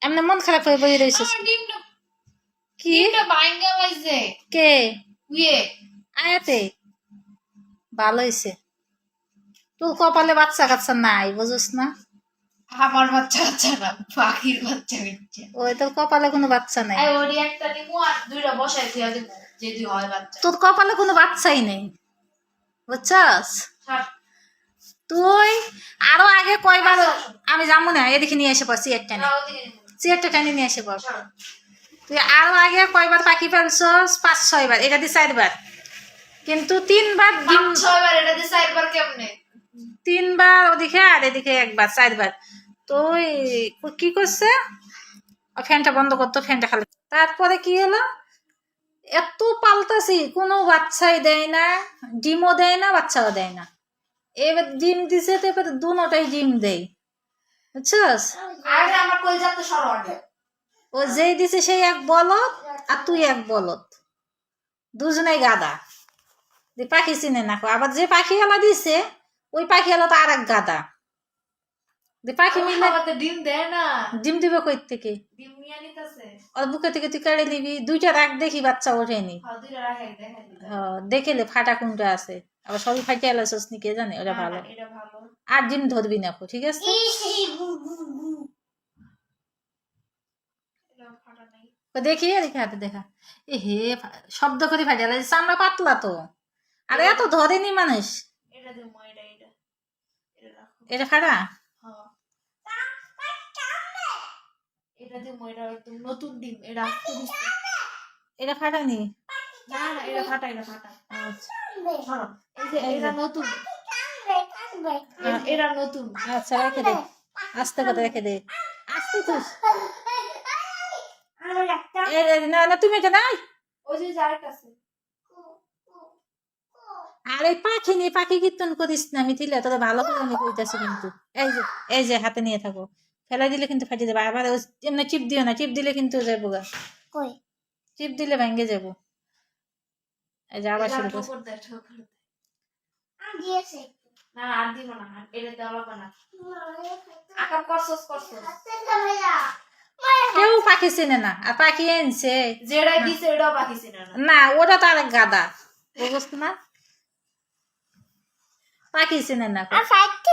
এমনি মন খারাপ হয়ে বই রয়েছিস কি কে আয়াতে ভালো হয়েছে তোর কপালে বাচ্চা কাচ্চা নাই বুঝছ না আমার বাচ্চা কাচ্চা না পাখির বাচ্চা কাচ্চা ওই তোর কপালে কোনো বাচ্চা নাই ওই একটা নিমু আর দুইটা বসাই দিয়া দেবো যদি হয় বাচ্চা তোর কপালে কোনো বাচ্চাই নেই বুঝছস তুই আরো আগে কয়বার আমি যাবো না এদিকে নিয়ে এসে পর সিয়ারটা টেনে নিয়ে এসে পর তুই আরো আগে কয়বার পাখি ফেলছস 5-6 বার এটা দিয়ে 4 বার কিন্তু 3 বার ডিম 6 বার এটা দিয়ে 4 বার কেমনে 3 বার ওদিকে আর এদিকে 1 বার 4 বার তুই কি করছে ফ্যানটা বন্ধ করতো ফ্যানটা খালি তারপরে কি হলো এত পাল্টাছি কোনো বাচ্চাই দেয় না ডিমও দেয় না বাচ্চাও দেয় না এবার ডিম দিছে তো এবার দুটোটাই ডিম দেয় বুঝছস আরে আমার কলজা তো সরো আগে ও যেই দিছে সেই এক বলদ আর তুই এক বলদ দুজনেই গাদা পাখি চিনে না আবার যে পাখিওয়ালা দিছে ওই পাখিওয়ালা তো আর এক গাদা পাখি মিলে ডিম দেয় না ডিম দিবে কই থেকে ডিম নিয়ে নিতেছে ওর বুকে থেকে তুই কেড়ে নিবি দুইটা রাখ দেখি বাচ্চা ওঠেনি দেখেলে ফাটা কোনটা আছে আবার সবই ফাটিয়ে এলাছিস নি কে জানে ওটা ভালো আর ডিম ধরবি না ঠিক আছে দেখি দেখি হাতে দেখা এ হে শব্দ করে ফাটিয়ে এলাছিস চামড়া পাতলা তো আর এত ধরেনি মানুষ এটা ফাটা নতুন ডিম এটা এটা ফাটানি না না এটা ফাটা এটা নতুন এটা নতুন আচ্ছা রেখে দে আস্তে করে রেখে দে আস্তে তো না না তুমি এটা নাই ওই যে যার কাছে আর এই পাখি নিয়ে পাখি কীর্তন করিস না আমি দিলে তোরা ভালো করে আমি কইতাছি কিন্তু এই যে হাতে নিয়ে থাকো ফেলাই দিলে কিন্তু ফাটিয়ে দেবে আবার এমনি চিপ দিও না চিপ দিলে কিন্তু যাবো গা চিপ দিলে ভেঙে যাবো এই যে আবার শুরু করছে না আর দিব না এটা দেওয়া না আকাম করছস কেউ পাখি চেনে না আর পাখি এনেছে যেটাই দিছে এটাও পাখি চেনে না না ওটা তো আরেক গাদা বুঝতো না পাখি চেনে না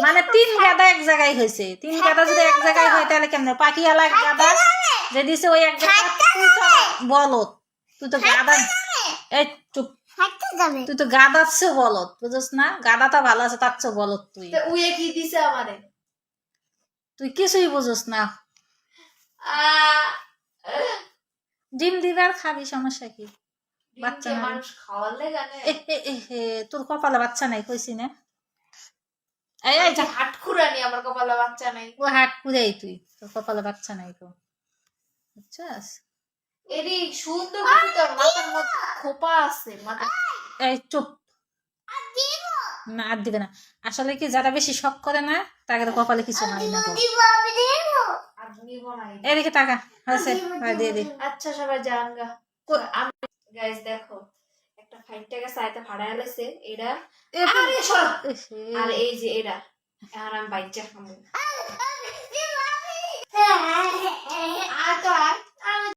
মানে 3 গাদা এক জায়গায় হয়েছে 3 গাদা যদি এক জায়গায় হয় তাহলে কেমন পাখি আলাদা এক গাদা যে দিছে ওই এক গাদা তুই তো বলত তুই তো গাদা এই চুপ তুই তো গাদার চেয়ে বলত বুঝছ না গাদাটা ভালো আছে তার চেয়ে বলত তুই উয়ে কি দিছে আমারে তুই কিছুই বুঝছ না ডিম দিবার খাবি সমস্যা কি বাচ্চা মানুষ খাওয়ালে জানে তোর কপালে বাচ্চা নাই কইছি না এই হাট খুরানি আমার কপালে বাচ্চা নাই ও হাট খুঁড়াই তুই তোর কপালে বাচ্চা নাই তো বুঝছস এরি সুন্দর করে তোর মাথার মধ্যে খোপা আছে মাথা এই চুপ না আর দিবে না আসলে কি যারা বেশি শখ করে না তাদের কপালে কিছু হয় না এদিকে টাকা আছে দিয়ে দে আচ্ছা সবাই জান গা আমি গাইস দেখো একটা 5 টাকা সাইতে ভাড়া আলাইছে এরা আরে সর আর এই যে এরা এখন আমি বাইচা খামু আর তো আর